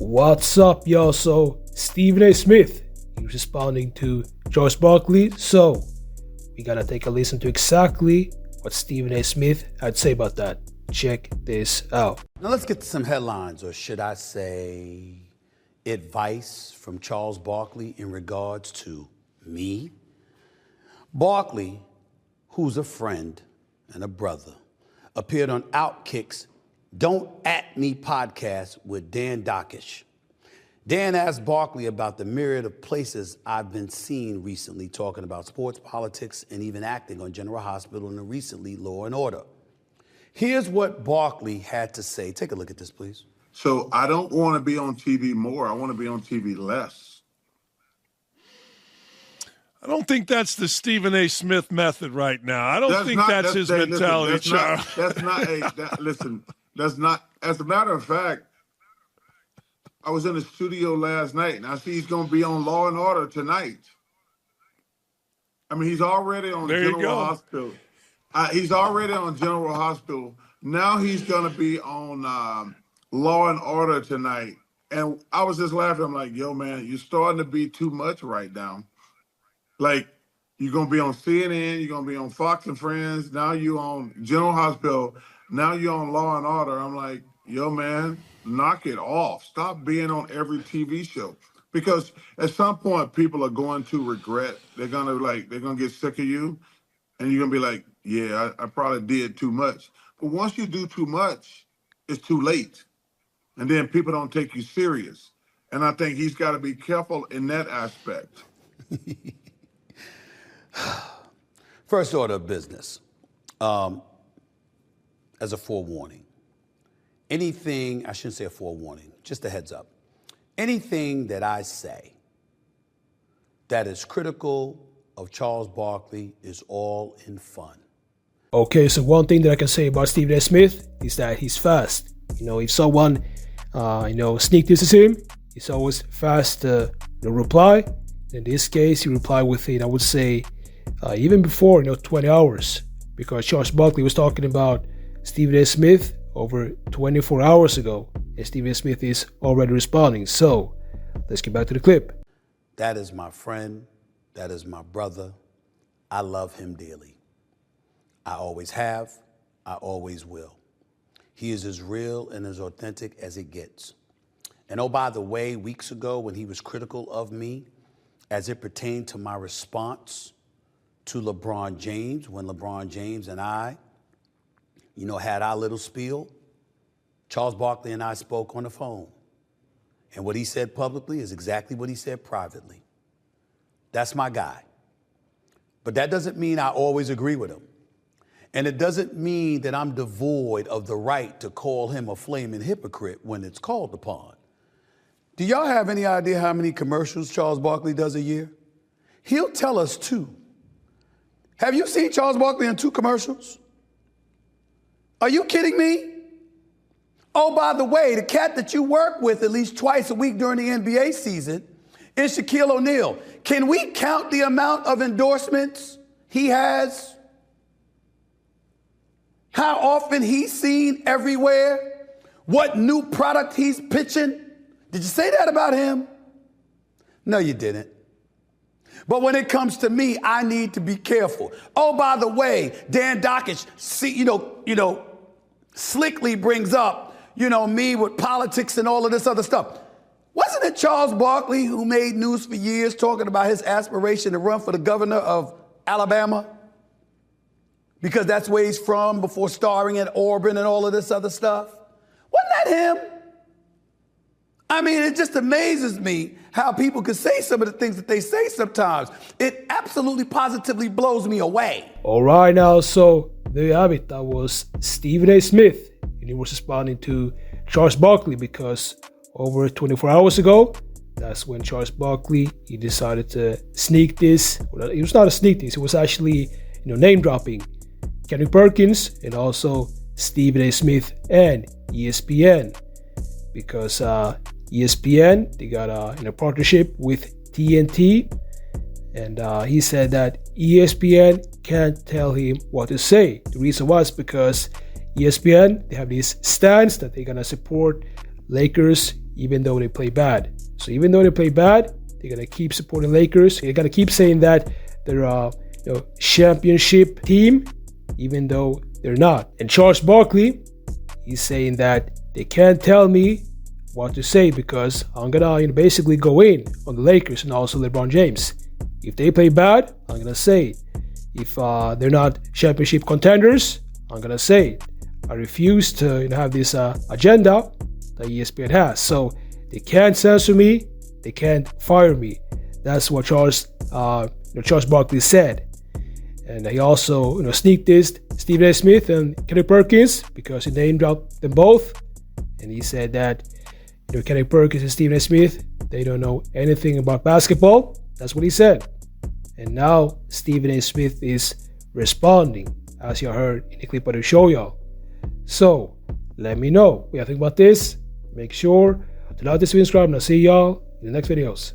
What's up, y'all? So, Stephen A. Smith, he was responding to George Barkley. So, we gotta take a listen to exactly what Stephen A. Smith had to say about that. Check this out. Now let's get to some headlines, or should I say advice from Charles Barkley in regards to me. Barkley, who's a friend and a brother, appeared on Outkick's Don't At Me podcast with Dan Dockish. Dan asked Barkley about the myriad of places I've been seen recently talking about sports, politics, and even acting on General Hospital and recently Law and Order. Here's what Barkley had to say. Take a look at this, please. So I don't want to be on TV more. I want to be on TV less. I don't think that's the Stephen A. Smith method right now. I don't think that's his mentality, Charles. Listen, that's not. As a matter of fact, I was in the studio last night, and I see he's going to be on Law and Order tonight. I mean, he's already on General Hospital. He's already on General Hospital. Now he's going to be on Law and Order tonight. And I was just laughing. I'm like, yo, man, you're starting to be too much right now. Like, you're going to be on CNN. You're going to be on Fox and Friends. Now you're on General Hospital. Now you're on Law and Order. I'm like, yo, man, knock it off. Stop being on every TV show. Because at some point, people are going to regret. They're going to get sick of you. And you're going to be like, yeah, I probably did too much. But once you do too much, it's too late. And then people don't take you serious. And I think he's got to be careful in that aspect. First order of business, as a forewarning. Anything, I shouldn't say a forewarning, just a heads up. Anything that I say that is critical of Charles Barkley is all in fun. Okay, so one thing that I can say about Stephen A. Smith is that he's fast. You know, if someone, sneak disses him, he's always fast to reply. In this case, he replied within, I would say, even before, 20 hours. Because Charles Barkley was talking about Stephen A. Smith over 24 hours ago. And Stephen A. Smith is already responding. So, let's get back to the clip. That is my friend. That is my brother. I love him dearly. I always have. I always will. He is as real and as authentic as it gets. And oh, by the way, weeks ago when he was critical of me as it pertained to my response to LeBron James, when LeBron James and I, had our little spiel, Charles Barkley and I spoke on the phone. And what he said publicly is exactly what he said privately. That's my guy. But that doesn't mean I always agree with him. And it doesn't mean that I'm devoid of the right to call him a flaming hypocrite when it's called upon. Do y'all have any idea how many commercials Charles Barkley does a year? He'll tell us 2. Have you seen Charles Barkley in 2 commercials? Are you kidding me? Oh, by the way, the cat that you work with at least twice a week during the NBA season is Shaquille O'Neal. Can we count the amount of endorsements he has? How often he's seen everywhere? What new product he's pitching? Did you say that about him? No, you didn't. But when it comes to me, I need to be careful. Oh, by the way, Dan Dockish, slickly brings up, me with politics and all of this other stuff. Wasn't it Charles Barkley who made news for years talking about his aspiration to run for the governor of Alabama? Because that's where he's from before starring at Auburn and all of this other stuff. Wasn't that him? I mean, it just amazes me how people can say some of the things that they say sometimes. It absolutely positively blows me away. All right, now, so there you have it. That was Stephen A. Smith. And he was responding to Charles Barkley because over 24 hours ago, that's when Charles Barkley, he decided to sneak this. Well, it was not a sneak this. It was actually, name dropping Kenny Perkins and also Stephen A. Smith and ESPN. Because ESPN, they got a partnership with TNT, and he said that ESPN can't tell him what to say. The reason was because ESPN, they have these stands that they're gonna support Lakers even though they play bad. So even though they play bad, they're gonna keep supporting Lakers. They're gonna keep saying that they're a championship team, even though they're not. And Charles Barkley, he's saying that they can't tell me what to say because I'm gonna basically go in on the Lakers and also LeBron James. If they play bad, I'm gonna say it. If they're not championship contenders, I'm gonna say it. I refuse to have this agenda that ESPN has. So they can't censor me. They can't fire me. That's what Charles Barkley said. And he also sneak dissed Stephen A. Smith and Kenny Perkins because he name dropped them both. And he said that Kenny Perkins and Stephen A. Smith, they don't know anything about basketball. That's what he said. And now Stephen A. Smith is responding, as you heard in the clip I show y'all. So let me know what you think about this. Make sure to like this, subscribe, and I'll see y'all in the next videos.